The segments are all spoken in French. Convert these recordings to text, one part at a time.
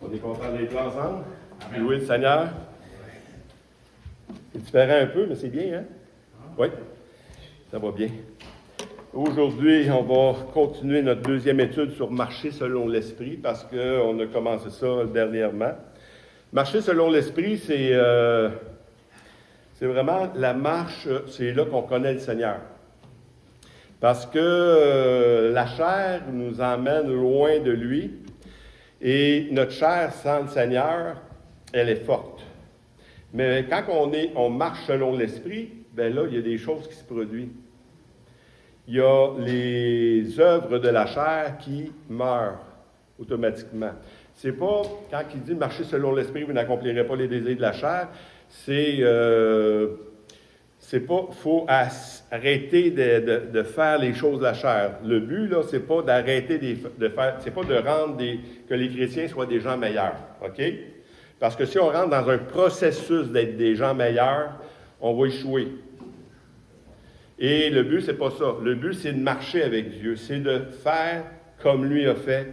On est content d'être là ensemble. Louer le Seigneur. C'est différent un peu, mais c'est bien, hein? Oui, ça va bien. Aujourd'hui, on va continuer notre deuxième étude sur marcher selon l'Esprit, parce qu'on a commencé ça dernièrement. Marcher selon l'Esprit, c'est vraiment la marche, c'est là qu'on connaît le Seigneur. Parce que la chair nous emmène loin de lui, et notre chair sans le Seigneur, elle est forte. Mais quand on marche selon l'Esprit, bien là, il y a des choses qui se produisent. Il y a les œuvres de la chair qui meurent automatiquement. C'est pas, quand il dit marcher selon l'Esprit, vous n'accomplirez pas les désirs de la chair, c'est pas, faut arrêter de faire les choses de la chair. Le but, là, c'est pas d'arrêter de faire, c'est pas de rendre que les chrétiens soient des gens meilleurs, OK? Parce que si on rentre dans un processus d'être des gens meilleurs, on va échouer. Et le but, c'est pas ça. Le but, c'est de marcher avec Dieu. C'est de faire comme lui a fait,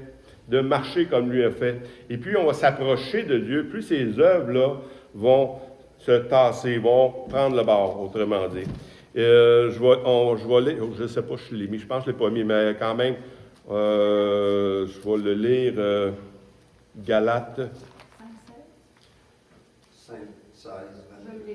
de marcher comme lui a fait. Et puis, on va s'approcher de Dieu. Plus ces œuvres-là vont se tasser, vont prendre le bord, autrement dit. Je vais lire, je ne sais pas si je l'ai mis, je pense que je ne l'ai pas mis, mais quand même, je vais le lire, Galates. 5, 16, 22.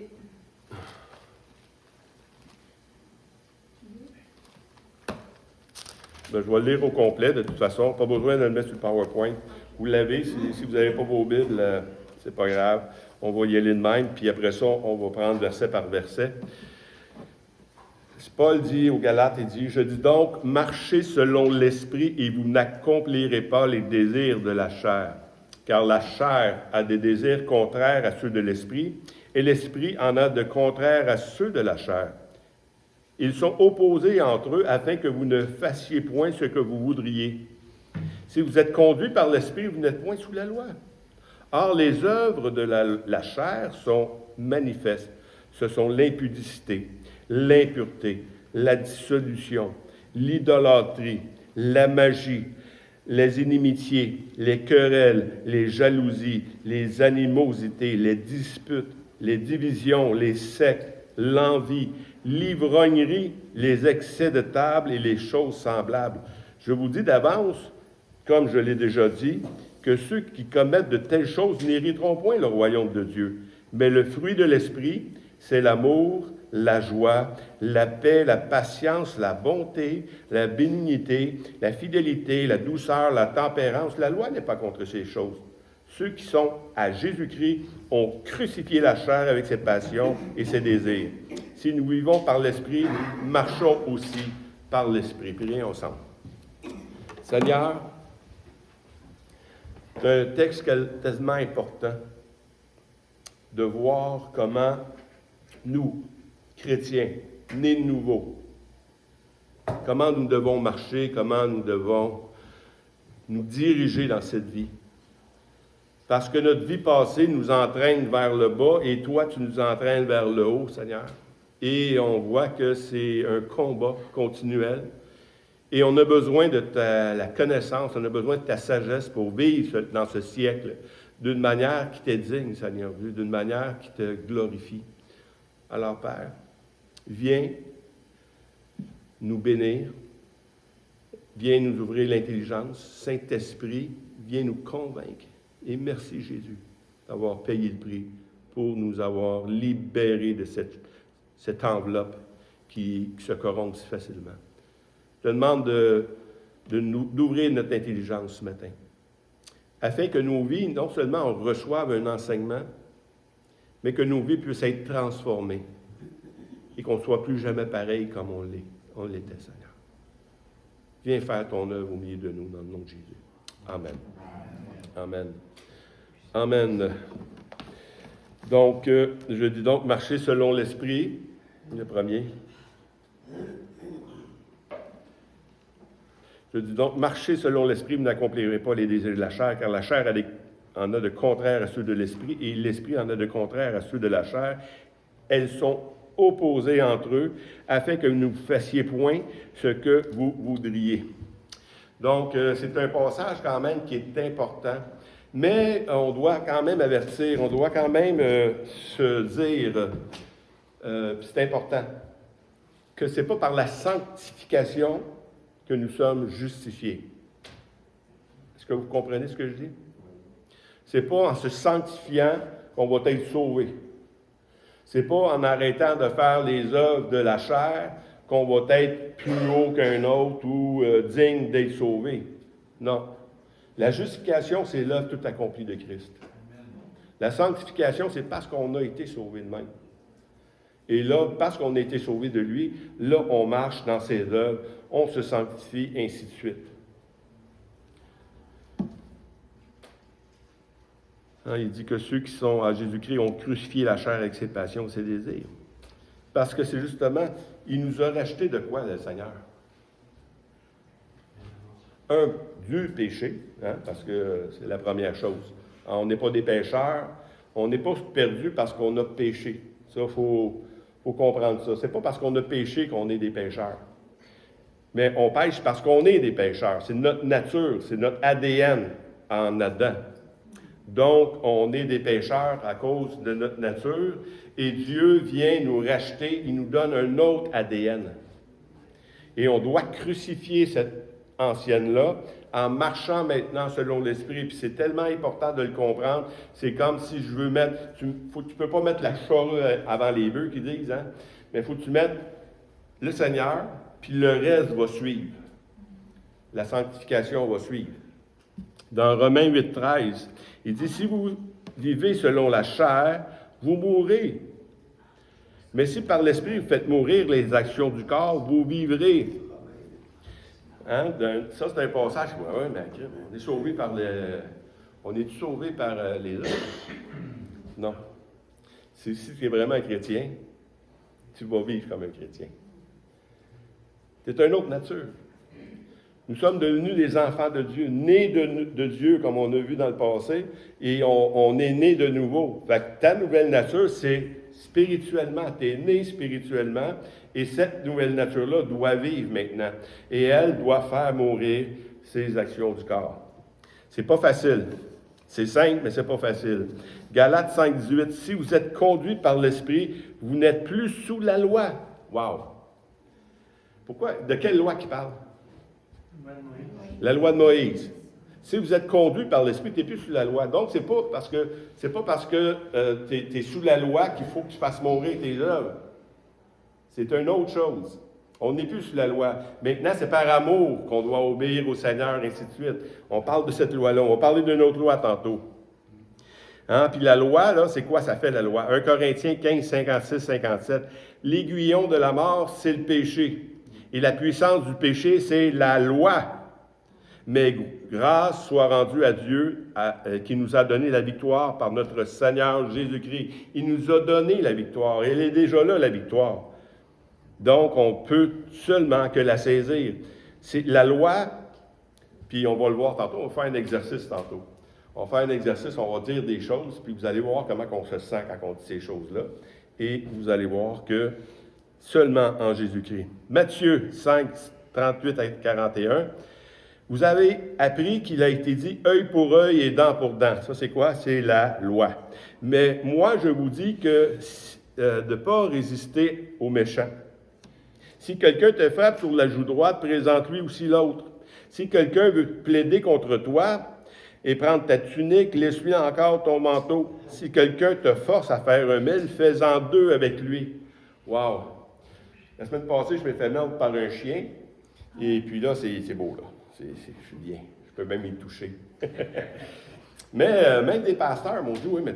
Ben, je vais le lire au complet, de toute façon. Pas besoin de le mettre sur le PowerPoint. Vous l'avez, si vous n'avez pas vos Bibles, c'est pas grave. On va y aller de même, puis après ça, on va prendre verset par verset. Paul dit aux Galates, il dit, « Je dis donc, marchez selon l'Esprit et vous n'accomplirez pas les désirs de la chair. Car la chair a des désirs contraires à ceux de l'Esprit, et l'Esprit en a de contraires à ceux de la chair. Ils sont opposés entre eux afin que vous ne fassiez point ce que vous voudriez. Si vous êtes conduits par l'Esprit, vous n'êtes point sous la loi. Or, les œuvres de la chair sont manifestes. Ce sont l'impudicité, l'impureté, la dissolution, l'idolâtrie, la magie, les inimitiés, les querelles, les jalousies, les animosités, les disputes, les divisions, les sectes, l'envie, l'ivrognerie, les excès de table et les choses semblables. Je vous dis d'avance, comme je l'ai déjà dit, que ceux qui commettent de telles choses n'hériteront point le royaume de Dieu. Mais le fruit de l'Esprit, c'est l'amour, la joie, la paix, la patience, la bonté, la bénignité, la fidélité, la douceur, la tempérance. La loi n'est pas contre ces choses. Ceux qui sont à Jésus-Christ ont crucifié la chair avec ses passions et ses désirs. Si nous vivons par l'Esprit, marchons aussi par l'Esprit. Prions ensemble. Seigneur, c'est un texte tellement important de voir comment nous, chrétiens, nés de nouveau, comment nous devons marcher, comment nous devons nous diriger dans cette vie. Parce que notre vie passée nous entraîne vers le bas et toi, tu nous entraînes vers le haut, Seigneur. Et on voit que c'est un combat continuel. Et on a besoin de la connaissance, on a besoin de ta sagesse pour vivre dans ce siècle d'une manière qui t'est digne, Seigneur Dieu, d'une manière qui te glorifie. Alors, Père, viens nous bénir, viens nous ouvrir l'intelligence. Saint-Esprit, viens nous convaincre. Et merci, Jésus, d'avoir payé le prix pour nous avoir libérés de cette enveloppe qui se corrompt si facilement. Je te demande d'ouvrir notre intelligence ce matin, afin que nos vies, non seulement on reçoive un enseignement, mais que nos vies puissent être transformées et qu'on ne soit plus jamais pareil comme on l'était, Seigneur. Viens faire ton œuvre au milieu de nous, dans le nom de Jésus. Amen. Amen. Amen. Donc, je dis donc, marcher selon l'Esprit, le premier. Je dis donc, marchez selon l'Esprit, vous n'accomplirez pas les désirs de la chair, car la chair en a de contraires à ceux de l'Esprit, et l'Esprit en a de contraires à ceux de la chair. Elles sont opposées entre eux, afin que vous ne fassiez point ce que vous voudriez. Donc, c'est un passage quand même qui est important. Mais on doit quand même avertir, on doit quand même se dire, c'est important, que ce n'est pas par la sanctification que nous sommes justifiés. Est-ce que vous comprenez ce que je dis? Ce n'est pas en se sanctifiant qu'on va être sauvé. Ce n'est pas en arrêtant de faire les œuvres de la chair qu'on va être plus haut qu'un autre ou digne d'être sauvé. Non. La justification, c'est l'œuvre toute accomplie de Christ. La sanctification, c'est parce qu'on a été sauvé de même. Et là, parce qu'on a été sauvé de lui, là, on marche dans ses œuvres, on se sanctifie, ainsi de suite. Hein, il dit que ceux qui sont à Jésus-Christ ont crucifié la chair avec ses passions et ses désirs. Parce que c'est justement, il nous a racheté de quoi, le Seigneur? Du péché, hein, parce que c'est la première chose. On n'est pas des pécheurs, on n'est pas perdus parce qu'on a péché. Ça, il faut comprendre ça. C'est pas parce qu'on a péché qu'on est des pécheurs. Mais on pêche parce qu'on est des pécheurs. C'est notre nature, c'est notre ADN en Adam. Donc, on est des pécheurs à cause de notre nature, et Dieu vient nous racheter, il nous donne un autre ADN. Et on doit crucifier cette ancienne-là en marchant maintenant selon l'Esprit. Puis c'est tellement important de le comprendre. C'est comme si je veux mettre... Tu ne peux pas mettre la charrue avant les bœufs, qu'ils disent, hein? Mais il faut que tu mettes le Seigneur, puis le reste va suivre. La sanctification va suivre. Dans Romains 8,13, il dit, « Si vous vivez selon la chair, vous mourrez. Mais si par l'Esprit vous faites mourir les actions du corps, vous vivrez. » Hein? Ça, c'est un passage. Oui, mais on est sauvé par on est sauvé par les œuvres? Non. Si tu es vraiment un chrétien, tu vas vivre comme un chrétien. Tu es une autre nature. Nous sommes devenus des enfants de Dieu, nés de Dieu, comme on a vu dans le passé, et on est nés de nouveau. Fait que ta nouvelle nature, c'est spirituellement. Tu es né spirituellement, et cette nouvelle nature-là doit vivre maintenant. Et elle doit faire mourir ses actions du corps. C'est pas facile. C'est simple, mais c'est pas facile. Galates 5,18, « Si vous êtes conduits par l'Esprit, vous n'êtes plus sous la loi. » Wow! Pourquoi? De quelle loi qu'il parle? La loi de Moïse. Si vous êtes conduit par l'Esprit, tu n'es plus sous la loi. Donc, c'est pas parce que tu es sous la loi qu'il faut que tu fasses mourir tes œuvres. C'est une autre chose. On n'est plus sous la loi. Maintenant, c'est par amour qu'on doit obéir au Seigneur, ainsi de suite. On parle de cette loi-là. On va parler d'une autre loi tantôt. Hein? Puis la loi, là, c'est quoi ça fait, la loi? 1 Corinthiens 15, 56, 57. « L'aiguillon de la mort, c'est le péché. Et la puissance du péché, c'est la loi. Mais grâce soit rendue à Dieu qui nous a donné la victoire par notre Seigneur Jésus-Christ. Il nous a donné la victoire. Elle est déjà là, la victoire. Donc, on peut seulement que la saisir. C'est la loi, puis on va le voir tantôt, on va faire un exercice tantôt. On va faire un exercice, on va dire des choses, puis vous allez voir comment on se sent quand on dit ces choses-là. Et vous allez voir que seulement en Jésus-Christ. Matthieu 5, 38 à 41. Vous avez appris qu'il a été dit œil pour œil et dent pour dent. Ça, c'est quoi? C'est la loi. Mais moi, je vous dis que de ne pas résister aux méchants. Si quelqu'un te frappe sur la joue droite, présente-lui aussi l'autre. Si quelqu'un veut plaider contre toi et prendre ta tunique, laisse-lui encore ton manteau. Si quelqu'un te force à faire un mille, fais-en deux avec lui. Wow! La semaine passée, je m'ai fait mordre par un chien. Et puis là, c'est beau, là. Je suis bien. Je peux même y toucher. Mais même des pasteurs m'ont dit, oui, mais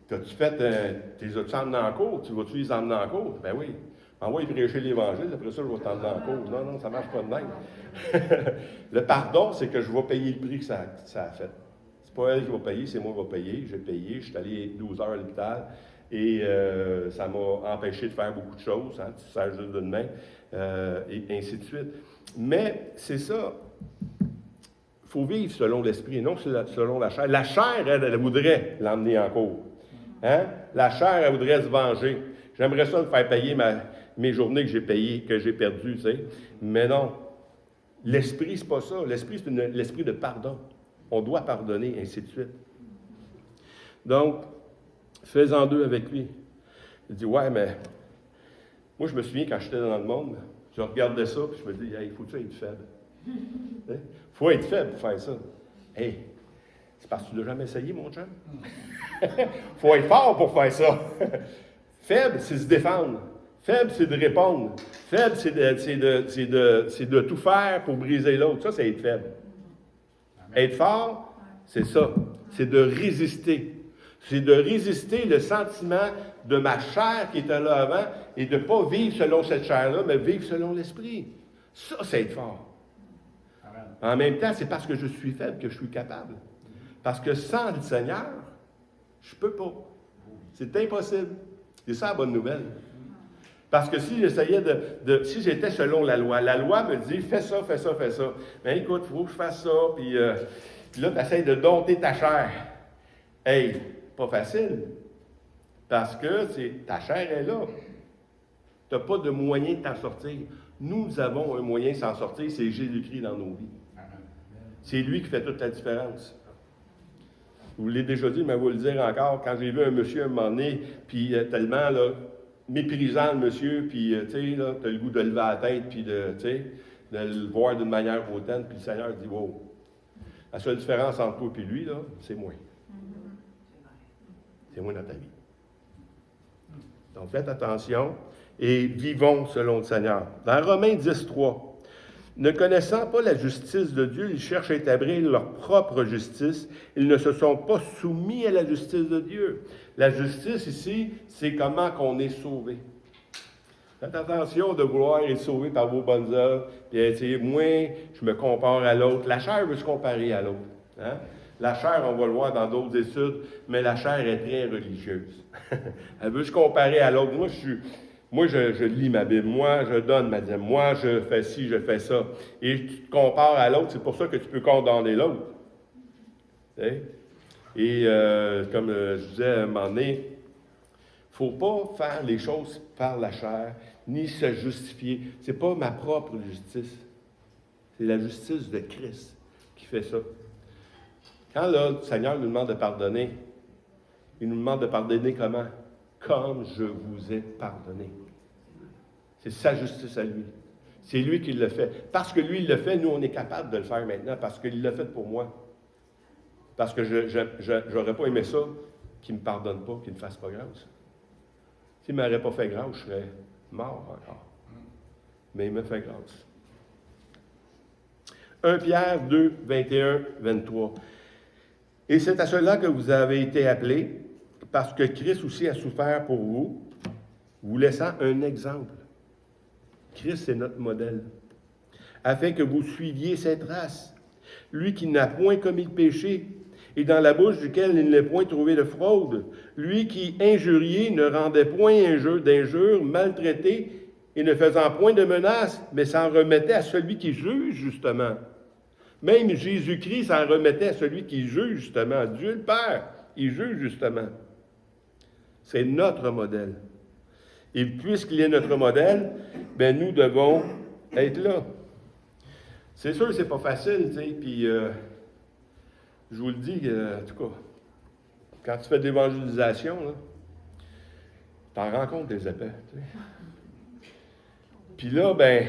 t'as-tu fait tes as-tu emmenés en cours? Tu vas-tu les emmener en cours? Ben oui. Envoie prêcher l'Évangile, après ça, je vais t'emmener en cours. Non, ça ne marche pas de même. Le pardon, c'est que je vais payer le prix que ça a fait. C'est pas elle qui va payer, c'est moi qui vais payer. J'ai payé, je suis allé 12 heures à l'hôpital. Et ça m'a empêché de faire beaucoup de choses, hein, tu sers juste d'une main, et ainsi de suite. Mais c'est ça. Il faut vivre selon l'esprit, non selon la chair. La chair, elle voudrait l'emmener en cours. Hein? La chair, elle voudrait se venger. J'aimerais ça me faire payer mes journées que j'ai payées, que j'ai perdues, tu sais. Mais non. L'esprit, c'est pas ça. L'esprit, c'est l'esprit de pardon. On doit pardonner, ainsi de suite. Donc, fais-en deux avec lui. Il dit, ouais, mais moi, je me souviens quand j'étais dans le monde, je regardais ça, puis je me dis, hey, faut-tu être faible? Il faut être faible pour faire ça. Hey, c'est parce que tu ne l'as jamais essayé, mon chum? Faut être fort pour faire ça. Faible, c'est se défendre. Faible, c'est de répondre. Faible, c'est de tout faire pour briser l'autre. Ça, c'est être faible. Être fort, c'est ça. C'est de résister. C'est de résister le sentiment de ma chair qui était là avant et de ne pas vivre selon cette chair-là, mais vivre selon l'esprit. Ça, c'est être fort. Amen. En même temps, c'est parce que je suis faible que je suis capable. Parce que sans le Seigneur, je ne peux pas. C'est impossible. C'est ça la bonne nouvelle. Parce que si j'essayais si j'étais selon la loi me dit, fais ça, fais ça, fais ça. Mais écoute, il faut que je fasse ça, puis là, tu essaies de dompter ta chair. Hey, pas facile. Parce que ta chair est là. Tu n'as pas de moyen de t'en sortir. Nous avons un moyen de s'en sortir, c'est Jésus-Christ dans nos vies. C'est lui qui fait toute la différence. Je vous l'ai déjà dit, mais je vais vous le dire encore. Quand j'ai vu un monsieur à un moment donné, puis tellement là, méprisant le monsieur, puis tu sais, là, tu as le goût de lever la tête, puis de le voir d'une manière hautaine, puis le Seigneur dit, wow, la seule différence entre toi et lui, là, c'est moi. C'est moi dans ta vie. Donc faites attention et vivons selon le Seigneur. Dans Romains 10:3, ne connaissant pas la justice de Dieu, ils cherchent à établir leur propre justice. Ils ne se sont pas soumis à la justice de Dieu. La justice ici, c'est comment qu'on est sauvé. Faites attention de vouloir être sauvé par vos bonnes œuvres. Puis, moi, je me compare à l'autre. La chair veut se comparer à l'autre. Hein? La chair, on va le voir dans d'autres études, mais la chair est très religieuse. Elle veut se comparer à l'autre. Moi, je lis ma Bible. Moi, je donne ma dîme. Moi, je fais ci, je fais ça. Et tu te compares à l'autre, c'est pour ça que tu peux condamner l'autre. Et comme je disais à un moment donné, il ne faut pas faire les choses par la chair, ni se justifier. Ce n'est pas ma propre justice. C'est la justice de Christ qui fait ça. Quand là, le Seigneur nous demande de pardonner, il nous demande de pardonner comment? Comme je vous ai pardonné. C'est sa justice à lui. C'est lui qui le fait. Parce que lui, il le fait, nous, on est capable de le faire maintenant, parce qu'il l'a fait pour moi. Parce que je n'aurais pas aimé ça, qu'il ne me pardonne pas, qu'il ne me fasse pas grâce. S'il ne m'aurait pas fait grâce, je serais mort encore. Mais il me fait grâce. 1 Pierre 2, 21, 23. Et c'est à cela que vous avez été appelés, parce que Christ aussi a souffert pour vous, vous laissant un exemple. Christ, c'est notre modèle. Afin que vous suiviez ses traces. Lui qui n'a point commis de péché, et dans la bouche duquel il n'est point trouvé de fraude. Lui qui, injurié, ne rendait point d'injure, maltraité, et ne faisant point de menaces, mais s'en remettait à celui qui juge, justement. Même Jésus-Christ s'en remettait à celui qui juge, justement. Dieu le Père, il juge, justement. C'est notre modèle. Et puisqu'il est notre modèle, ben nous devons être là. C'est sûr que c'est pas facile, tu sais, puis je vous le dis, en tout cas, quand tu fais de l'évangélisation, là, t'en rencontres des épais, tu sais. Puis là, ben,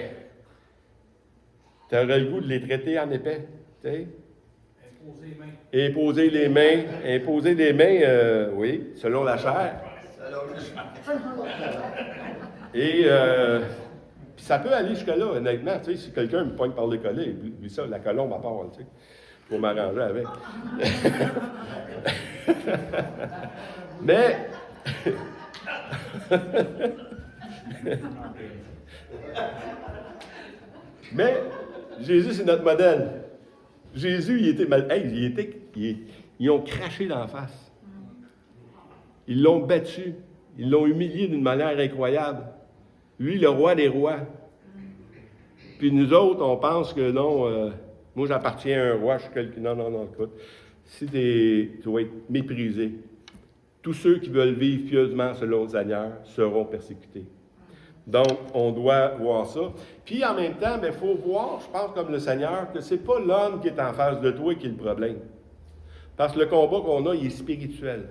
tu aurais le goût de les traiter en épais, tu sais. Imposer les mains, oui, selon la chair. Et puis ça peut aller jusque-là, honnêtement, tu sais, si quelqu'un me pogne par le collet, lui ça, la colombe à part, tu sais, pour m'arranger avec. Mais, mais, Jésus, c'est notre modèle. Jésus, il était mal. Hey, ils ont craché dans la face. Ils l'ont battu. Ils l'ont humilié d'une manière incroyable. Lui, le roi des rois. Puis nous autres, on pense que non, moi j'appartiens à un roi, je suis quelqu'un. Non, écoute. Si tu vas être méprisé. Tous ceux qui veulent vivre pieusement selon le Seigneur seront persécutés. Donc, on doit voir ça. Puis, en même temps, il faut voir, je pense comme le Seigneur, que c'est pas l'homme qui est en face de toi qui est le problème. Parce que le combat qu'on a, il est spirituel.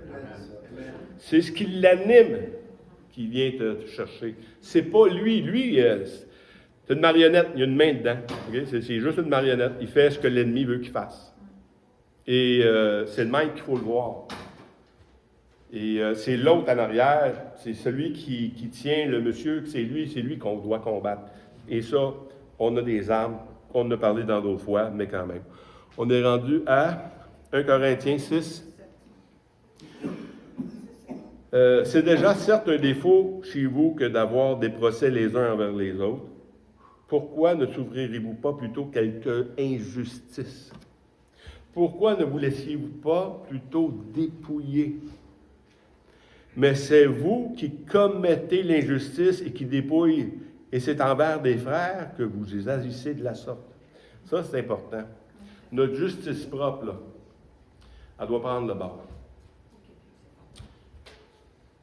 C'est ce qui l'anime qui vient te chercher. C'est pas lui. Lui, c'est une marionnette, il y a une main dedans. Okay? C'est juste une marionnette. Il fait ce que l'ennemi veut qu'il fasse. Et c'est le même qu'il faut le voir. Et c'est l'autre en arrière, c'est celui qui tient le monsieur, c'est lui qu'on doit combattre. Et ça, on a des armes, on en a parlé dans d'autres fois, mais quand même. On est rendu à 1 Corinthiens 6. C'est déjà certes un défaut chez vous que d'avoir des procès les uns envers les autres. Pourquoi ne s'ouvrirez-vous pas plutôt quelque injustice? Pourquoi ne vous laissiez-vous pas plutôt dépouiller? Mais c'est vous qui commettez l'injustice et qui dépouillez. Et c'est envers des frères que vous agissez de la sorte. Ça, c'est important. Notre justice propre, là, elle doit prendre le bord.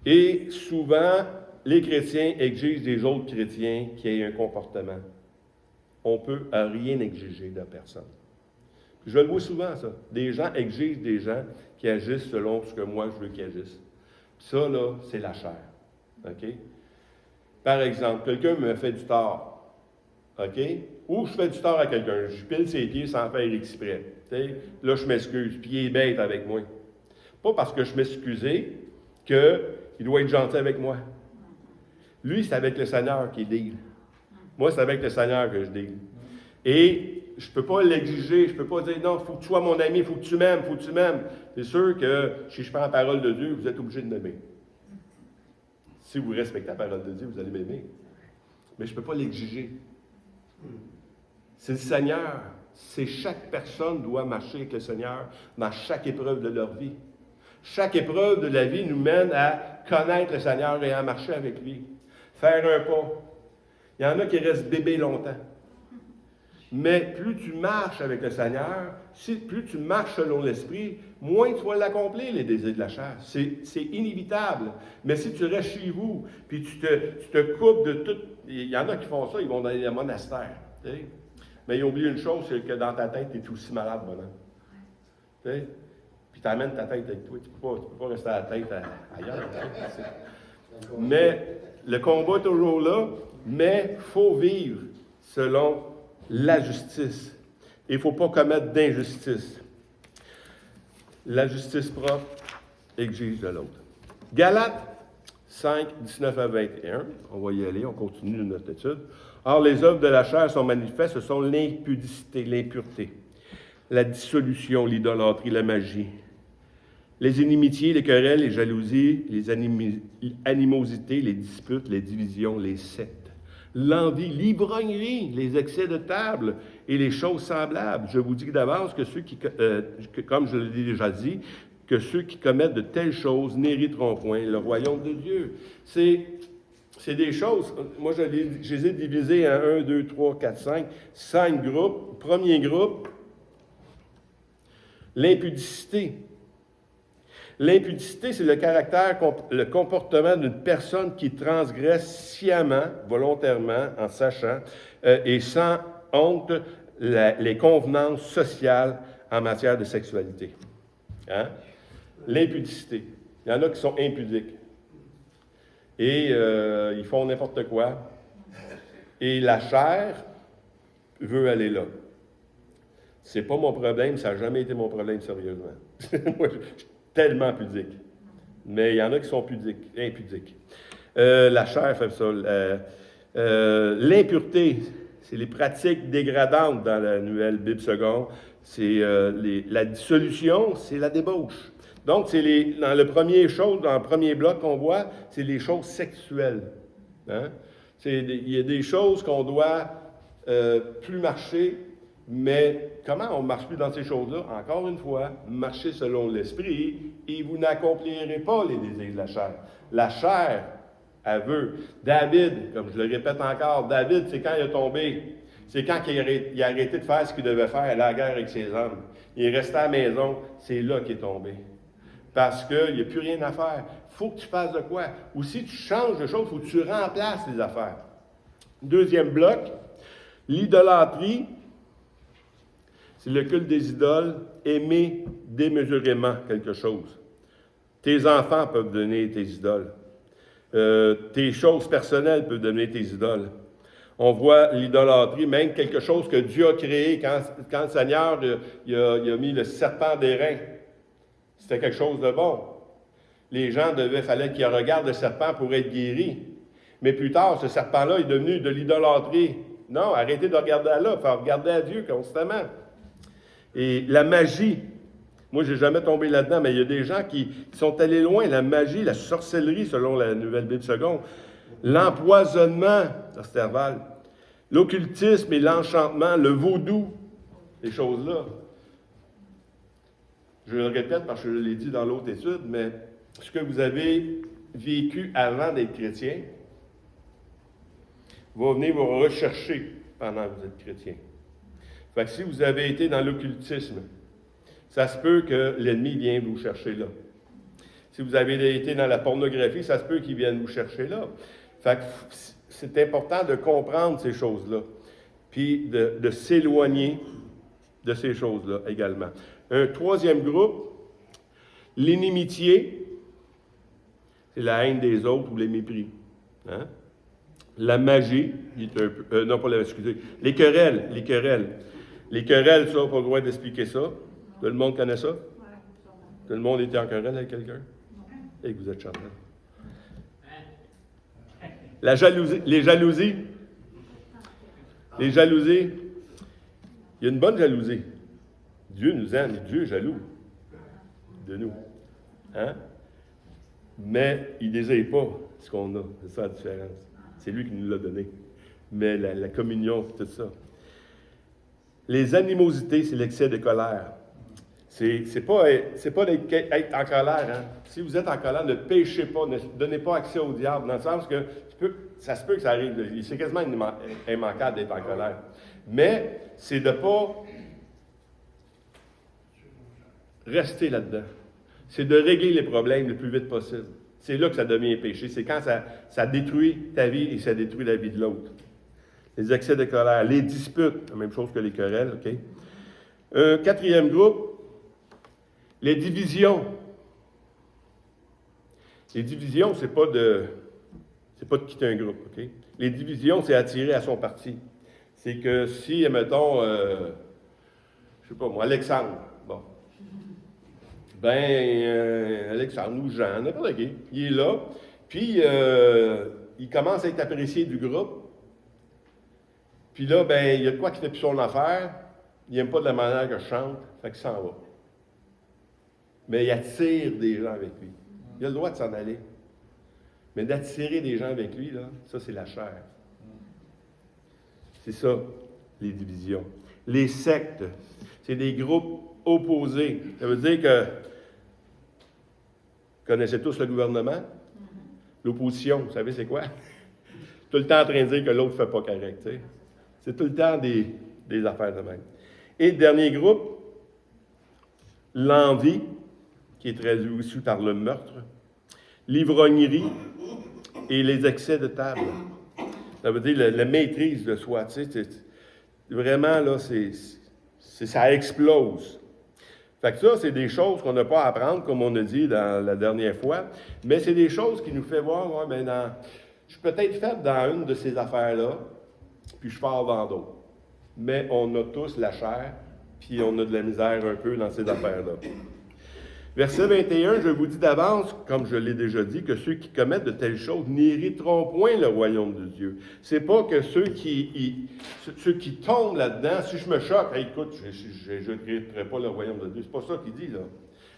Et souvent, les chrétiens exigent des autres chrétiens qui aient un comportement. On ne peut rien exiger de personne. Je le vois souvent, ça. Des gens exigent des gens qui agissent selon ce que moi je veux qu'ils agissent. Ça, là, c'est la chair. OK? Par exemple, quelqu'un me fait du tort. OK? Ou je fais du tort à quelqu'un. Je pile ses pieds sans faire exprès. T'sais? Là, je m'excuse. Puis il est bête avec moi. Pas parce que je m'excusais qu'il doit être gentil avec moi. Lui, c'est avec le Seigneur qu'il deal. Moi, c'est avec le Seigneur que je deal. Et je ne peux pas l'exiger, je ne peux pas dire non, il faut que tu sois mon ami, il faut que tu m'aimes, il faut que tu m'aimes. C'est sûr que si je prends la parole de Dieu, vous êtes obligé de m'aimer. Si vous respectez la parole de Dieu, vous allez m'aimer. Mais je ne peux pas l'exiger. C'est le Seigneur. C'est chaque personne doit marcher avec le Seigneur dans chaque épreuve de leur vie. Chaque épreuve de la vie nous mène à connaître le Seigneur et à marcher avec lui. Faire un pas. Il y en a qui restent bébés longtemps. Mais plus tu marches avec le Seigneur, plus tu marches selon l'Esprit, moins tu vas l'accomplir, les désirs de la chair. C'est inévitable. Mais si tu restes chez vous, puis tu te coupes de tout... Il y en a qui font ça, ils vont dans les monastères. T'sais? Mais ils oublient une chose, c'est que dans ta tête, tu es aussi malade, bonhomme. Puis tu amènes ta tête avec toi. Tu ne peux pas rester à la tête ailleurs. Mais le combat est toujours là, mais il faut vivre selon la justice. Il ne faut pas commettre d'injustice. La justice propre exige de l'autre. Galates 5, 19 à 21. On va y aller, on continue notre étude. Or, les œuvres de la chair sont manifestes, ce sont l'impudicité, l'impureté, la dissolution, l'idolâtrie, la magie, les inimitiés, les querelles, les jalousies, les animosités, les disputes, les divisions, les sectes, l'envie, l'ivrognerie, les excès de table et les choses semblables. Je vous dis d'avance que ceux qui, comme je l'ai déjà dit, que ceux qui commettent de telles choses n'hériteront point le royaume de Dieu. C'est des choses, moi je les ai divisées en 1, 2, 3, 4, 5 groupes. Premier groupe, l'impudicité. L'impudicité, c'est le caractère, le comportement d'une personne qui transgresse sciemment, volontairement, en sachant, et sans honte, les convenances sociales en matière de sexualité. Hein? L'impudicité. Il y en a qui sont impudiques. Et ils font n'importe quoi. Et la chair veut aller là. C'est pas mon problème, ça n'a jamais été mon problème, sérieusement. Moi, je suis tellement pudique. Mais il y en a qui sont impudiques. La chair fait ça. L'impureté, c'est les pratiques dégradantes dans la nouvelle Bible seconde. C'est la dissolution, c'est la débauche. Donc, c'est dans le premier bloc qu'on voit, c'est les choses sexuelles. Hein? Il y a des choses qu'on doit plus marcher, mais comment on ne marche plus dans ces choses-là? Encore une fois, marchez selon l'Esprit et vous n'accomplirez pas les désirs de la chair. La chair, elle veut. David, comme je le répète encore, David, c'est quand il a tombé. C'est quand il a arrêté de faire ce qu'il devait faire, aller à la guerre avec ses hommes. Il est resté à la maison, c'est là qu'il est tombé. Parce qu'il n'y a plus rien à faire. Il faut que tu fasses de quoi? Ou si tu changes de choses, il faut que tu remplaces les affaires. Deuxième bloc, l'idolâtrie, c'est le culte des idoles, aimer démesurément quelque chose. Tes enfants peuvent devenir tes idoles. Tes choses personnelles peuvent devenir tes idoles. On voit l'idolâtrie, même quelque chose que Dieu a créé quand le Seigneur il a mis le serpent d'airain. C'était quelque chose de bon. Les gens fallait qu'ils regardent le serpent pour être guéris. Mais plus tard, ce serpent-là est devenu de l'idolâtrie. Non, arrêtez de regarder à là, il faut regarder à Dieu constamment. Et la magie, moi, je n'ai jamais tombé là-dedans, mais il y a des gens qui sont allés loin. La magie, la sorcellerie, selon la Nouvelle Bible seconde, l'empoisonnement, Osterval, l'occultisme et l'enchantement, le vaudou, ces choses-là. Je le répète parce que je l'ai dit dans l'autre étude, mais ce que vous avez vécu avant d'être chrétien va venir vous rechercher pendant que vous êtes chrétien. Fait que si vous avez été dans l'occultisme, ça se peut que l'ennemi vienne vous chercher là. Si vous avez été dans la pornographie, ça se peut qu'il vienne vous chercher là. Fait que c'est important de comprendre ces choses-là, puis de s'éloigner de ces choses-là également. Un troisième groupe, l'inimitié, c'est la haine des autres ou les mépris. Hein? La magie, non pas la, excusez, les querelles. Les querelles, ça, pas le droit d'expliquer ça. Tout le monde connaît ça? Tout le monde était en querelle avec quelqu'un? Et que vous êtes charmant. La jalousie, les jalousies. Les jalousies. Il y a une bonne jalousie. Dieu nous aime, Dieu est jaloux de nous. Hein? Mais il ne désire pas ce qu'on a. C'est ça la différence. C'est lui qui nous l'a donné. Mais la communion, tout ça. Les animosités, c'est l'excès de colère. C'est pas être en colère. Hein? Si vous êtes en colère, ne péchez pas, ne donnez pas accès au diable, dans le sens que ça se peut que ça arrive. C'est quasiment immanquable d'être en colère. Mais c'est de ne pas rester là-dedans. C'est de régler les problèmes le plus vite possible. C'est là que ça devient péché. C'est quand ça détruit ta vie et ça détruit la vie de l'autre. Les excès de colère, les disputes, la même chose que les querelles, OK? Un quatrième groupe, les divisions. Les divisions, c'est pas de quitter un groupe, OK? Les divisions, c'est attirer à son parti. C'est que si, mettons, je sais pas moi, Alexandre, bon. Alexandre ou Jean, n'importe qui, il est là, puis il commence à être apprécié du groupe. Puis là, il y a de quoi qui fait plus son affaire, il n'aime pas de la manière que je chante, fait qu'il s'en va. Mais il attire des gens avec lui. Il a le droit de s'en aller. Mais d'attirer des gens avec lui, là, ça, c'est la chair. C'est ça, les divisions. Les sectes, c'est des groupes opposés. Ça veut dire que vous connaissez tous le gouvernement? L'opposition, vous savez c'est quoi? Tout le temps en train de dire que l'autre ne fait pas correct. Tu sais. C'est tout le temps des affaires de même. Et le dernier groupe, l'envie, qui est traduit aussi par le meurtre, l'ivrognerie et les excès de table. Ça veut dire la maîtrise de soi. Tu sais, vraiment, là, ça explose. Fait que ça, c'est des choses qu'on n'a pas à apprendre, comme on a dit dans la dernière fois, mais c'est des choses qui nous fait voir, je suis peut-être faible dans une de ces affaires-là, puis je suis fort dans d'autres. Mais on a tous la chair, puis on a de la misère un peu dans ces affaires-là. Verset 21, je vous dis d'avance, comme je l'ai déjà dit, que ceux qui commettent de telles choses n'hériteront point le royaume de Dieu. C'est pas que ceux qui tombent là-dedans, si je me choque, écoute, je n'hériterai pas le royaume de Dieu. C'est pas ça qu'il dit, là.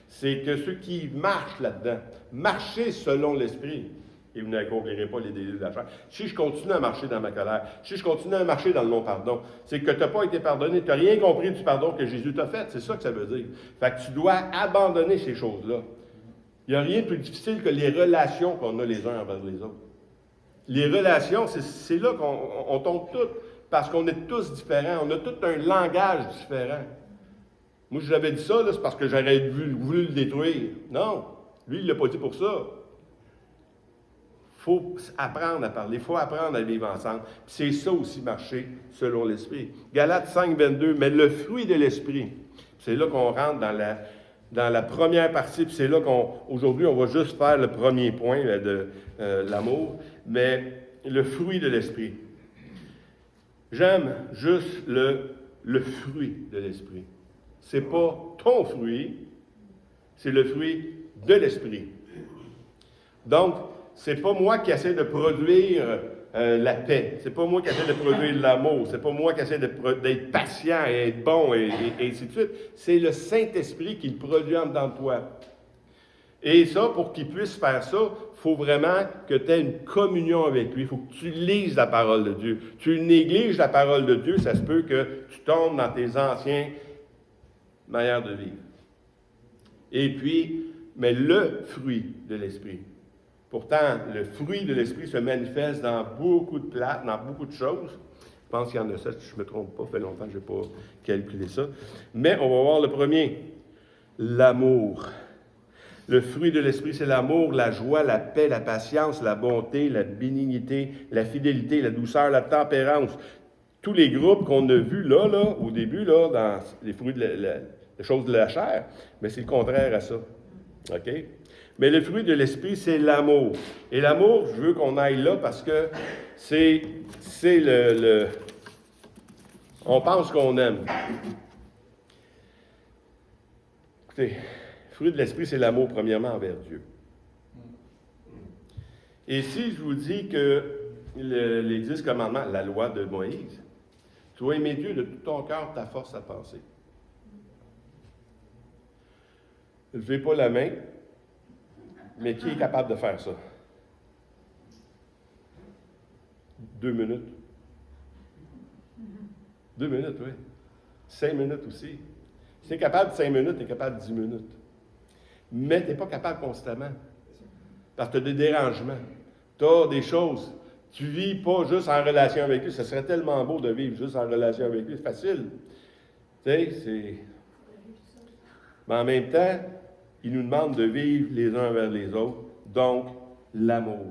C'est que ceux qui marchent là-dedans, marchez selon l'esprit, et vous n'accomplirez pas les désirs de la chair. Si je continue à marcher dans ma colère, si je continue à marcher dans le non-pardon, c'est que tu n'as pas été pardonné, tu n'as rien compris du pardon que Jésus t'a fait. C'est ça que ça veut dire. Fait que tu dois abandonner ces choses-là. Il n'y a rien de plus difficile que les relations qu'on a les uns envers les autres. Les relations, c'est là qu'on tombe tous, parce qu'on est tous différents. On a tout un langage différent. Moi, je l'avais dit ça, là, c'est parce que j'aurais voulu le détruire. Non, lui, il ne l'a pas dit pour ça. faut apprendre à parler, il faut apprendre à vivre ensemble. Puis c'est ça aussi, marcher selon l'Esprit. Galates 5, 22, mais le fruit de l'Esprit, c'est là qu'on rentre dans la première partie, puis c'est là qu'aujourd'hui, on va juste faire le premier point de l'amour, mais le fruit de l'Esprit. J'aime juste le fruit de l'Esprit. C'est pas ton fruit, c'est le fruit de l'Esprit. Donc, c'est pas moi qui essaie de produire la paix. C'est pas moi qui essaie de produire l'amour. C'est pas moi qui essaie d'être patient et être bon et ainsi de suite. C'est le Saint-Esprit qui le produit en dedans de toi. Et ça, pour qu'il puisse faire ça, il faut vraiment que tu aies une communion avec lui. Il faut que tu lises la parole de Dieu. Tu négliges la parole de Dieu, ça se peut que tu tombes dans tes anciennes manières de vivre. Et puis, mais le fruit de l'Esprit. Pourtant, le fruit de l'Esprit se manifeste dans beaucoup de places, dans beaucoup de choses. Je pense qu'il y en a 7, si je ne me trompe pas. Ça fait longtemps que je n'ai pas calculé ça. Mais on va voir le premier. L'amour. Le fruit de l'Esprit, c'est l'amour, la joie, la paix, la patience, la bonté, la bénignité, la fidélité, la douceur, la tempérance. Tous les groupes qu'on a vus là, au début, là, dans les fruits les choses de la chair, mais c'est le contraire à ça. OK? Mais le fruit de l'Esprit, c'est l'amour. Et l'amour, je veux qu'on aille là parce que c'est on pense qu'on aime. Écoutez, le fruit de l'Esprit, c'est l'amour, premièrement, envers Dieu. Et si je vous dis que les 10 commandements, la loi de Moïse, tu dois aimer Dieu de tout ton cœur, ta force à penser. Ne levez pas la main, mais qui est capable de faire ça? 2 minutes. 2 minutes, oui. 5 minutes aussi. Si tu es capable de 5 minutes, tu es capable de 10 minutes. Mais tu n'es pas capable constamment. Parce que tu as des dérangements. Tu as des choses. Tu ne vis pas juste en relation avec lui. Ce serait tellement beau de vivre juste en relation avec lui. C'est facile. Tu sais, c'est... Mais en même temps, il nous demande de vivre les uns envers les autres. Donc, l'amour.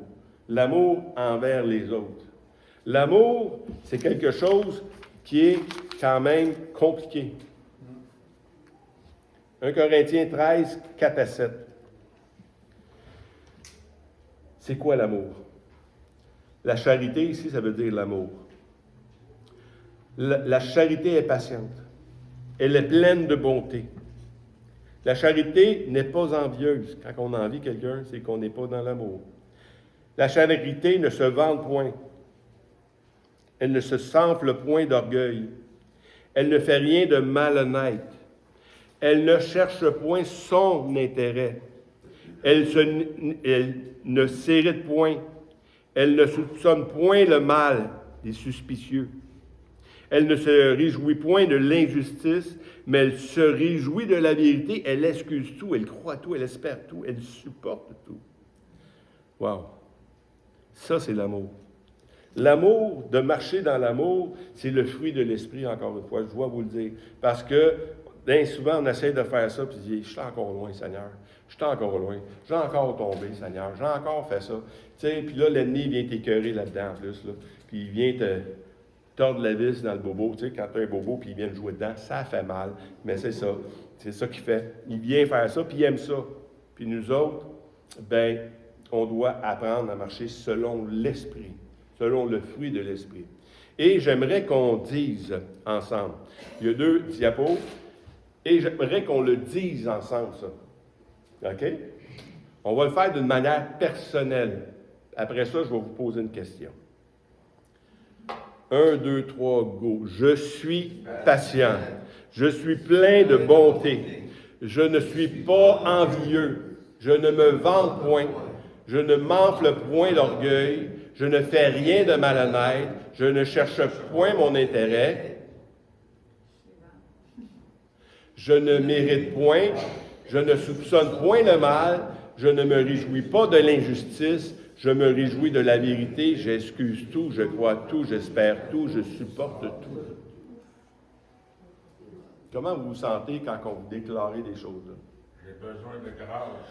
L'amour envers les autres. L'amour, c'est quelque chose qui est quand même compliqué. 1 Corinthiens 13, 4 à 7. C'est quoi l'amour? La charité, ici, ça veut dire l'amour. La charité est patiente. Elle est pleine de bonté. La charité n'est pas envieuse. Quand on envie quelqu'un, c'est qu'on n'est pas dans l'amour. La charité ne se vante point. Elle ne se s'enfle point d'orgueil. Elle ne fait rien de malhonnête. Elle ne cherche point son intérêt. Elle ne s'irrite point. Elle ne soupçonne point le mal des suspicieux. Elle ne se réjouit point de l'injustice, mais elle se réjouit de la vérité. Elle excuse tout, elle croit tout, elle espère tout, elle supporte tout. Wow! Ça, c'est l'amour. L'amour, de marcher dans l'amour, c'est le fruit de l'Esprit, encore une fois, je dois vous le dire. Parce que, bien souvent, on essaie de faire ça, puis on dit, je suis encore loin, Seigneur. Je suis encore loin. J'ai encore tombé, Seigneur. J'ai encore fait ça. Tu sais, puis là, l'ennemi vient t'écœurer là-dedans, en plus. Là. Puis il vient te tordre la vis dans le bobo. Tu sais, quand tu as un bobo, puis il vient te jouer dedans, ça fait mal. Mais c'est ça. C'est ça qu'il fait. Il vient faire ça, puis il aime ça. Puis nous autres, ben, on doit apprendre à marcher selon l'Esprit, selon le fruit de l'Esprit. Et j'aimerais qu'on dise ensemble. Il y a 2 diapos, et j'aimerais qu'on le dise ensemble, ça. OK? On va le faire d'une manière personnelle. Après ça, je vais vous poser une question. 1, 2, 3, go. Je suis patient. Je suis plein de bonté. Je ne suis pas envieux. Je ne me vante point. Je ne m'enfle point d'orgueil. Je ne fais rien de malhonnête. Je ne cherche point mon intérêt. Je ne mérite point. Je ne soupçonne point le mal. Je ne me réjouis pas de l'injustice. Je me réjouis de la vérité. J'excuse tout. Je crois tout. J'espère tout. Je supporte tout. Comment vous vous sentez quand on vous déclare des choses là? J'ai besoin de grâce.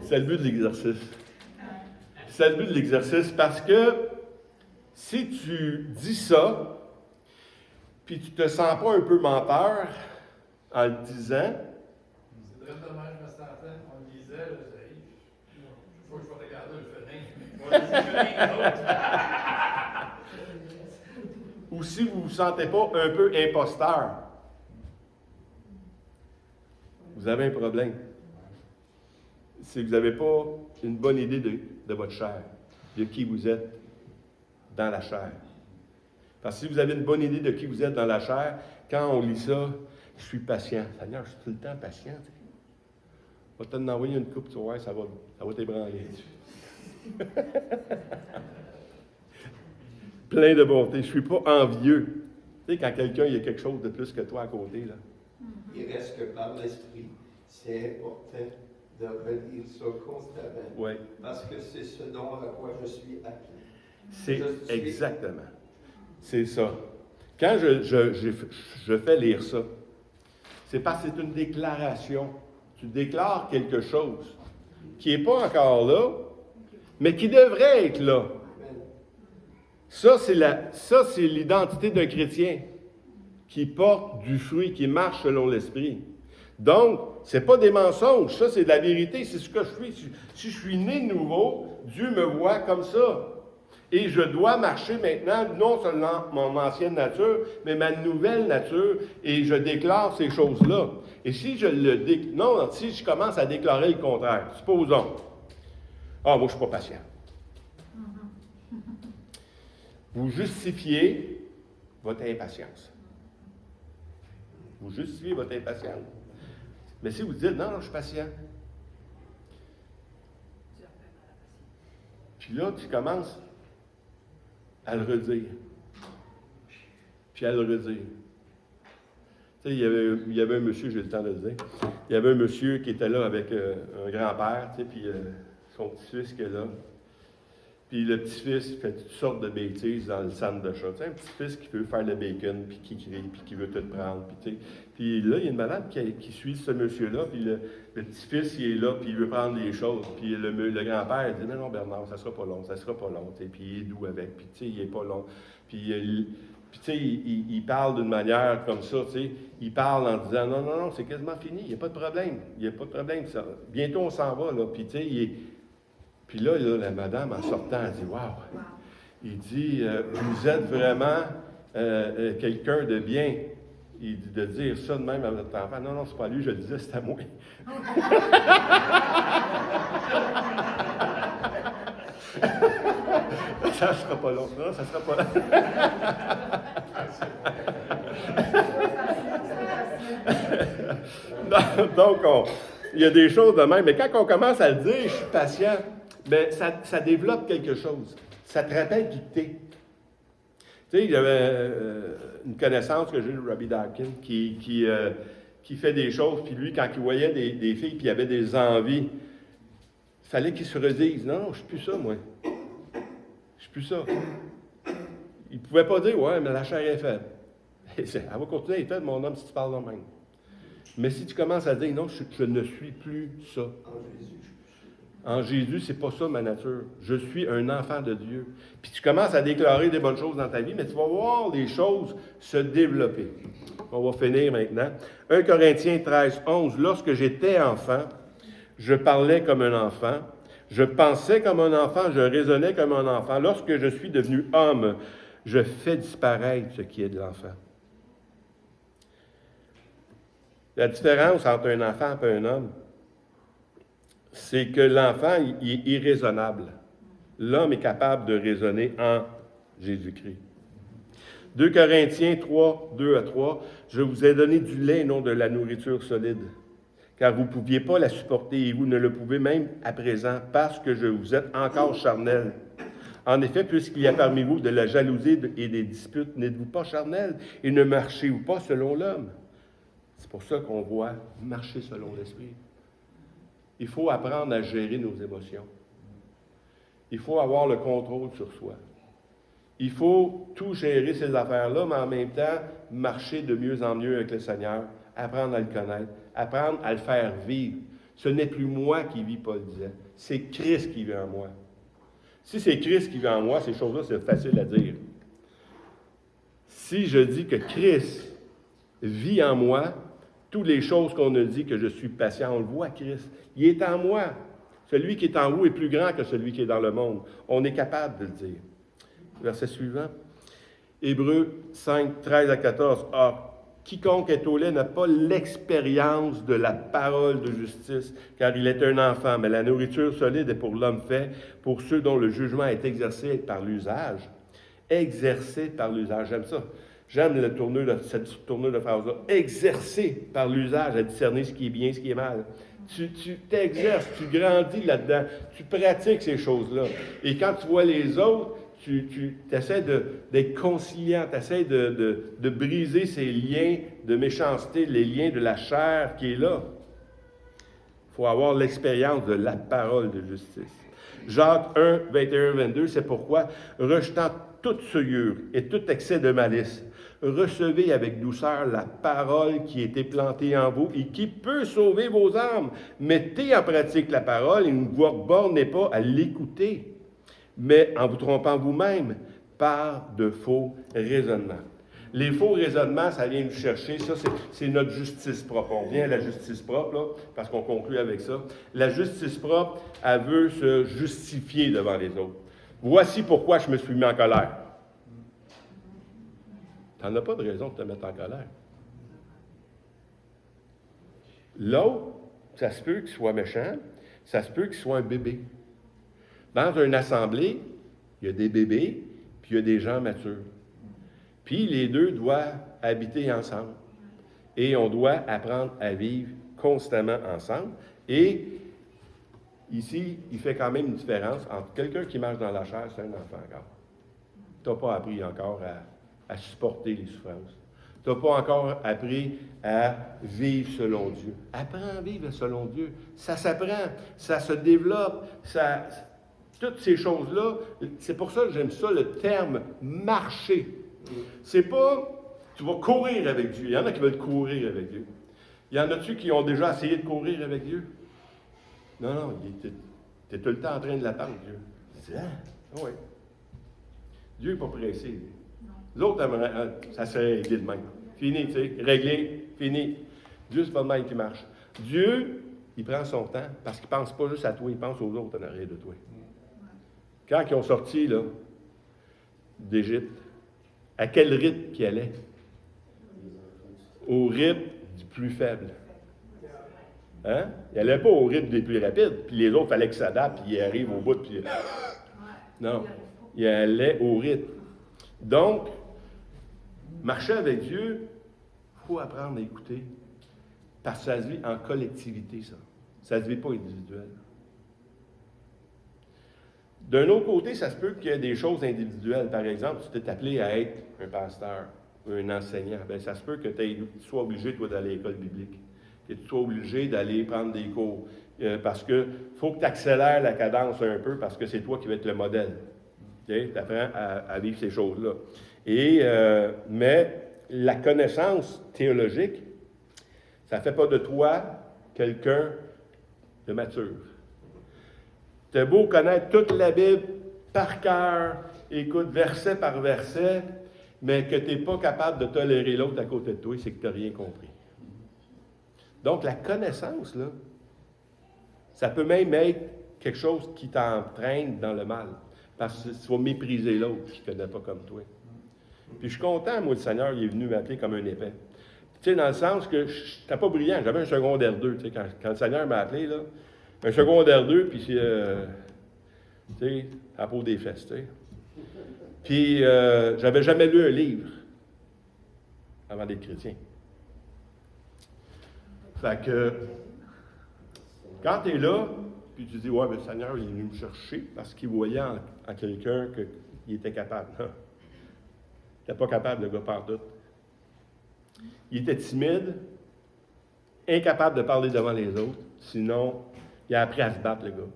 C'est le but de l'exercice. C'est le but de l'exercice parce que si tu dis ça, puis tu te sens pas un peu menteur en le disant, c'est très dommage, je me sentais, on le disait, là, il faut que je vais regarder le fenin. ou si vous ne vous sentez pas un peu imposteur, vous avez un problème. C'est que vous n'avez pas une bonne idée de votre chair, de qui vous êtes dans la chair. Parce que si vous avez une bonne idée de qui vous êtes dans la chair, quand on lit ça, je suis patient. Seigneur, je suis tout le temps patient. On va t'en envoyer une coupe, tu vois, ça va t'ébranler. Plein de bonté. Je ne suis pas envieux. Tu sais, quand quelqu'un, il y a quelque chose de plus que toi à côté, là. Il reste que par l'esprit, c'est important de relire ça constamment. Oui. Parce que c'est ce dont à quoi je suis appelé. C'est exactement. C'est ça. Quand je fais lire ça, c'est parce que c'est une déclaration. Tu déclares quelque chose qui n'est pas encore là, mais qui devrait être là. Amen. Ça, c'est l'identité d'un chrétien qui porte du fruit, qui marche selon l'esprit. Donc, ce n'est pas des mensonges, ça c'est de la vérité, c'est ce que je suis. Si je suis né de nouveau, Dieu me voit comme ça. Et je dois marcher maintenant, non seulement mon ancienne nature, mais ma nouvelle nature, et je déclare ces choses-là. Et si si je commence à déclarer le contraire, supposons, moi je ne suis pas patient. Vous justifiez votre impatience. Vous justifiez votre impatience. Mais si vous dites, non, je suis patient. Puis là, tu commences à le redire. Puis à le redire. Tu sais, il y avait un monsieur, j'ai le temps de le dire, il y avait un monsieur qui était là avec un grand-père, tu sais, puis son petit-fils qui est là. Puis le petit-fils, il fait toutes sortes de bêtises dans le centre de chat. Tu sais, un petit-fils qui veut faire le bacon, puis qui crie, puis qui veut tout prendre. Puis, tu sais. Puis là, il y a une madame qui suit ce monsieur-là, puis le petit-fils, il est là, puis il veut prendre les choses. Puis le grand-père, il dit, non, Bernard, ça sera pas long, ça sera pas long. Tu sais. Puis il est doux avec, puis tu sais, il est pas long. Puis tu sais, il parle d'une manière comme ça, tu sais. Il parle en disant, non, c'est quasiment fini, il n'y a pas de problème. Il n'y a pas de problème. Ça. Bientôt, on s'en va, là. Puis tu sais, Puis là, la madame, en sortant, elle dit, « Wow! » Il dit, « Vous êtes vraiment quelqu'un de bien. » Il dit de dire ça de même à votre enfant. Non, c'est pas lui, je le disais, c'est à moi. Ça ne sera pas long. Non, ça ne sera pas long. Donc, il y a des choses de même. Mais quand on commence à le dire, je suis patient, bien, ça développe quelque chose. Ça te rappelle qui t'es. Tu sais, il y avait une connaissance que j'ai de Rabbi Darkin qui fait des choses, puis lui, quand il voyait des filles, puis il avait des envies, il fallait qu'il se redise, non, je suis plus ça, moi. Je suis plus ça. Il ne pouvait pas dire, ouais, mais la chair est faible. Elle va continuer à être faible, mon homme, si tu parles de même. Mais si tu commences à dire, non, je ne suis plus ça. En Jésus, c'est pas ça ma nature. Je suis un enfant de Dieu. Puis tu commences à déclarer des bonnes choses dans ta vie, mais tu vas voir les choses se développer. On va finir maintenant. 1 Corinthiens 13, 11. Lorsque j'étais enfant, je parlais comme un enfant, je pensais comme un enfant, je raisonnais comme un enfant. Lorsque je suis devenu homme, je fais disparaître ce qui est de l'enfant. La différence entre un enfant et un homme, c'est que l'enfant il est irraisonnable. L'homme est capable de raisonner en Jésus-Christ. 2 Corinthiens 3, 2 à 3, « Je vous ai donné du lait et non de la nourriture solide, car vous ne pouviez pas la supporter et vous ne le pouvez même à présent, parce que vous êtes encore charnel. En effet, puisqu'il y a parmi vous de la jalousie et des disputes, n'êtes-vous pas charnel et ne marchez-vous pas selon l'homme? » C'est pour ça qu'on voit marcher selon l'esprit. Il faut apprendre à gérer nos émotions. Il faut avoir le contrôle sur soi. Il faut tout gérer ces affaires-là, mais en même temps, marcher de mieux en mieux avec le Seigneur, apprendre à le connaître, apprendre à le faire vivre. Ce n'est plus moi qui vis, Paul disait. C'est Christ qui vit en moi. Si c'est Christ qui vit en moi, ces choses-là, c'est facile à dire. Si je dis que Christ vit en moi, toutes les choses qu'on a dit que je suis patient, on le voit, Christ. Il est en moi. Celui qui est en vous est plus grand que celui qui est dans le monde. On est capable de le dire. Verset suivant. Hébreux 5, 13 à 14. Ah, quiconque est au lait n'a pas l'expérience de la parole de justice, car il est un enfant. Mais la nourriture solide est pour l'homme fait, pour ceux dont le jugement est exercé par l'usage. Exercé par l'usage. J'aime ça. J'aime cette tournure de phrase-là. Exercé par l'usage à discerner ce qui est bien, ce qui est mal. Tu t'exerces, tu grandis là-dedans, tu pratiques ces choses-là. Et quand tu vois les autres, tu essaies d'être conciliant, tu essaies de briser ces liens de méchanceté, les liens de la chair qui est là. Il faut avoir l'expérience de la parole de justice. Jacques 1, 21, 22, c'est pourquoi, rejetant toute souillure et tout excès de malice, recevez avec douceur la parole qui a été plantée en vous et qui peut sauver vos âmes. Mettez en pratique la parole et ne vous bornez pas à l'écouter, mais en vous trompant vous-même par de faux raisonnements. Les faux raisonnements, ça vient nous chercher, ça c'est notre justice propre. On vient à la justice propre, là, parce qu'on conclut avec ça. La justice propre, elle veut se justifier devant les autres. Voici pourquoi je me suis mis en colère. Tu n'en as pas de raison de te mettre en colère. L'autre, ça se peut qu'il soit méchant, ça se peut qu'il soit un bébé. Dans une assemblée, il y a des bébés, puis il y a des gens matures. Puis les deux doivent habiter ensemble. Et on doit apprendre à vivre constamment ensemble. Et ici, il fait quand même une différence entre quelqu'un qui marche dans la chair, c'est un enfant encore. Tu n'as pas appris encore à supporter les souffrances. Tu n'as pas encore appris à vivre selon Dieu. Apprends à vivre selon Dieu. Ça s'apprend, ça se développe, toutes ces choses-là. C'est pour ça que j'aime ça, le terme « marcher ». C'est pas, tu vas courir avec Dieu. Il y en a qui veulent courir avec Dieu. Il y en a-tu qui ont déjà essayé de courir avec Dieu? Non, tu es tout le temps en train de l'attendre, Dieu. Tu dis, oui. Dieu n'est pas pressé. L'autre, ça serait réglé de même. Fini, tu sais, réglé, fini. Dieu, c'est pas le même qui marche. Dieu, il prend son temps parce qu'il ne pense pas juste à toi, il pense aux autres en arrière de toi. Quand ils ont sorti là, d'Égypte, à quel rythme qu'ils allaient? Au rythme du plus faible. Hein? Il n'allait pas au rythme des plus rapides, puis les autres, il fallait qu'ils s'adaptent, puis ils arrivent au bout, puis... Non, il allait au rythme. Donc, marcher avec Dieu, il faut apprendre à écouter, parce que ça se vit en collectivité, ça. Ça ne se vit pas individuel. D'un autre côté, ça se peut qu'il y ait des choses individuelles. Par exemple, tu t'es appelé à être un pasteur ou un enseignant. Bien, ça se peut que tu sois obligé, toi, d'aller à l'école biblique, que tu sois obligé d'aller prendre des cours. Parce que faut que tu accélères la cadence un peu, parce que c'est toi qui vas être le modèle. Okay? Tu apprends à vivre ces choses-là. Mais la connaissance théologique, ça ne fait pas de toi quelqu'un de mature. Tu as beau connaître toute la Bible par cœur, écoute verset par verset, mais que tu n'es pas capable de tolérer l'autre à côté de toi, c'est que tu n'as rien compris. Donc, la connaissance, là, ça peut même être quelque chose qui t'entraîne dans le mal. Parce que tu vas mépriser l'autre qui ne connaît pas comme toi. Puis je suis content, moi, le Seigneur, il est venu m'appeler comme un épais. Tu sais, dans le sens que je n'étais pas brillant, j'avais un secondaire 2, tu sais, quand le Seigneur m'a appelé, là, un secondaire 2, puis tu sais, à peau des fesses, tu sais. Puis, j'avais jamais lu un livre avant d'être chrétien. Fait que, quand tu es là, puis tu dis, ouais, mais le Seigneur, il est venu me chercher parce qu'il voyait en quelqu'un qu'il était capable. Non. Il n'était pas capable, le gars, partout. Il était timide, incapable de parler devant les autres, sinon, il a appris à se battre, le gars.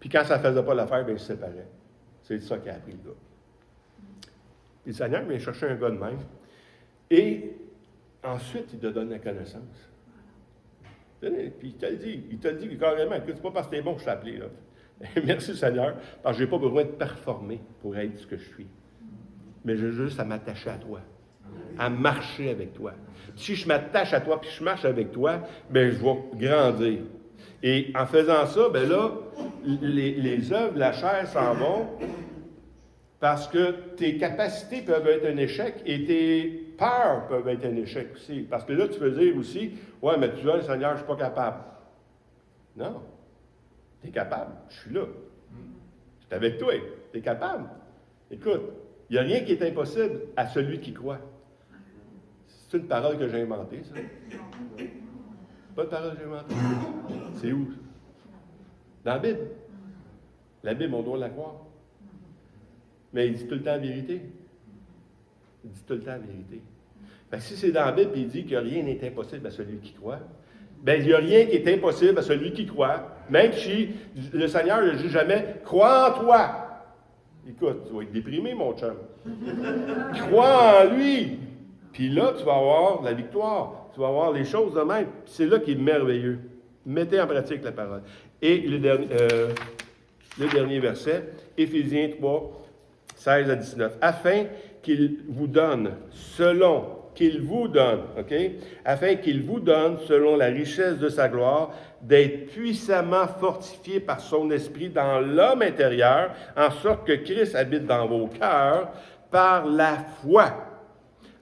Puis quand ça ne faisait pas l'affaire, bien, il se séparait. C'est ça qu'il a appris, le gars. Puis le Seigneur vient chercher un gars de même. Et ensuite, il te donne la connaissance. Puis il te le dit carrément, écoute, c'est pas parce que t'es bon que je t'ai appelé, là. Merci Seigneur, parce que je n'ai pas besoin de performer pour être ce que je suis. Mais j'ai juste à m'attacher à toi, à marcher avec toi. Si je m'attache à toi, puis je marche avec toi, bien, je vais grandir. Et en faisant ça, bien là, les œuvres de la chair s'en vont, parce que tes capacités peuvent être un échec et tes peurs peuvent être un échec aussi. Parce que là, tu peux dire aussi, ouais, mais tu vois, Seigneur, je ne suis pas capable. Non. Tu es capable. Je suis là. Je suis avec toi. Tu es capable. Écoute, il n'y a rien qui est impossible à celui qui croit. C'est une parole que j'ai inventée, ça? Pas une parole que j'ai inventée. C'est où? Dans la Bible. La Bible, on doit la croire. Mais il dit tout le temps la vérité. Il dit tout le temps la vérité. Fait que si c'est dans la Bible et il dit que rien n'est impossible à celui qui croit, bien, il n'y a rien qui est impossible à celui qui croit. Même si le Seigneur ne dit jamais « Crois en toi ». Écoute, tu vas être déprimé, mon chum. Crois en lui. Puis là, tu vas avoir la victoire. Tu vas avoir les choses de même. Puis c'est là qui est merveilleux. Mettez en pratique la parole. Et le dernier verset, Éphésiens 3, 16 à 19. Afin qu'il vous donne, afin qu'il vous donne, selon la richesse de sa gloire, d'être puissamment fortifié par son esprit dans l'homme intérieur, en sorte que Christ habite dans vos cœurs par la foi,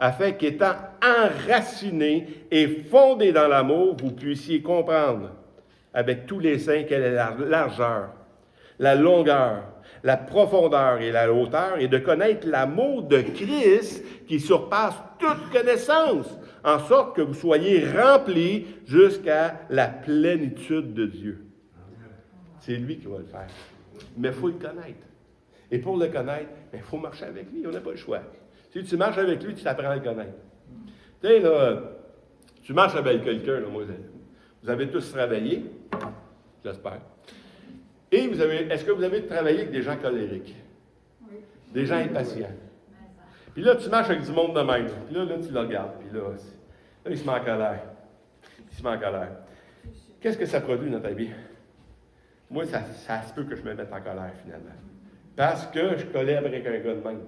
afin qu'étant enraciné et fondé dans l'amour, vous puissiez comprendre avec tous les saints quelle est la largeur, la longueur, la profondeur et la hauteur, et de connaître l'amour de Christ qui surpasse toute connaissance, en sorte que vous soyez remplis jusqu'à la plénitude de Dieu. C'est lui qui va le faire. Mais il faut le connaître. Et pour le connaître, il faut marcher avec lui. On n'a pas le choix. Si tu marches avec lui, tu t'apprends à le connaître. Tu sais, là, tu marches avec quelqu'un, là, moi, vous avez tous travaillé, j'espère. Et est-ce que vous avez travaillé avec des gens colériques? Oui. Des gens impatients? Puis là, tu marches avec du monde de même. Puis là, tu le regardes. Puis là, il se met en colère. Qu'est-ce que ça produit dans ta vie? Moi, ça se peut que je me mette en colère, finalement. Parce que je colère avec un gars de même.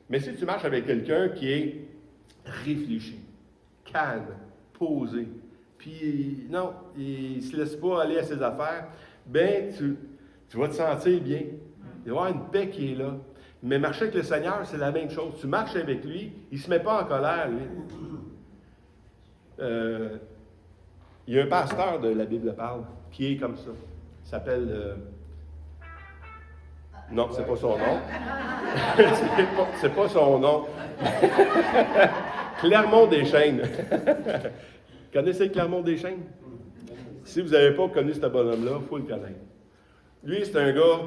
Mais si tu marches avec quelqu'un qui est réfléchi, calme, posé, puis non, il ne se laisse pas aller à ses affaires, bien, tu vas te sentir bien. Il va y avoir une paix qui est là. Mais marcher avec le Seigneur, c'est la même chose. Tu marches avec lui, il ne se met pas en colère, lui. Il y a un pasteur de la Bible parle qui est comme ça. Il s'appelle... Non, c'est pas son nom. c'est pas son nom. Clermont-des-Chênes. Connaissez Clermont-des-Chênes? Si vous n'avez pas connu ce bonhomme-là, il faut le connaître. Lui, c'est un gars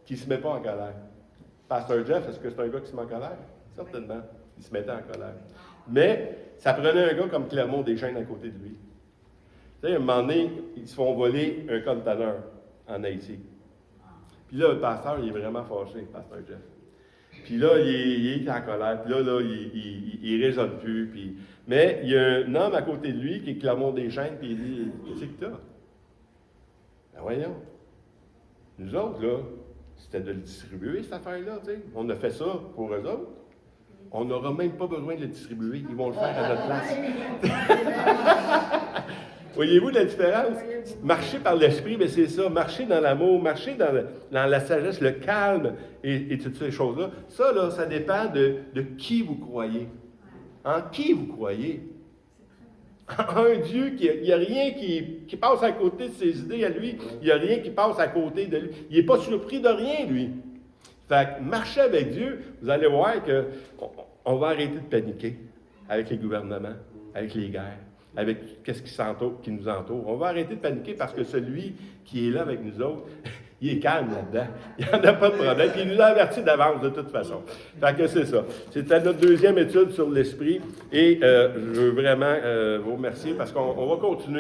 qui ne se met pas en colère. Pasteur Jeff, est-ce que c'est un gars qui se met en colère? Certainement. Il se mettait en colère. Mais ça prenait un gars comme Clermont-des-Chênes à côté de lui. Tu sais, à un moment donné, ils se font voler un conteneur en Haïti. Puis là, le pasteur, il est vraiment fâché, pasteur Jeff. Puis là, il est en colère. Puis là, il ne raisonne plus. Puis... Mais il y a un homme à côté de lui qui est Clermont-des-Chênes, puis il dit « Qu'est-ce que t'as? » Ben voyons. Nous autres, là, c'était de le distribuer, cette affaire-là, tu sais. On a fait ça pour eux autres. On n'aura même pas besoin de le distribuer. Ils vont le faire à notre place. Voyez-vous la différence? Marcher par l'esprit, bien c'est ça. Marcher dans l'amour, marcher dans la sagesse, le calme et toutes ces choses-là. Ça, là, ça dépend de qui vous croyez. En qui vous croyez? Un Dieu il n'y a rien qui passe à côté de ses idées à lui. Il n'y a rien qui passe à côté de lui. Il n'est pas surpris de rien, lui. Fait que marcher avec Dieu, vous allez voir qu'on va arrêter de paniquer avec les gouvernements, avec les guerres, avec qu'est-ce qui nous entoure. On va arrêter de paniquer parce que celui qui est là avec nous autres, il est calme là-dedans. Il n'y en a pas de problème. Puis il nous a avertis d'avance de toute façon. Fait que c'est ça. C'était notre deuxième étude sur l'esprit. Et je veux vraiment vous remercier parce qu'on va continuer.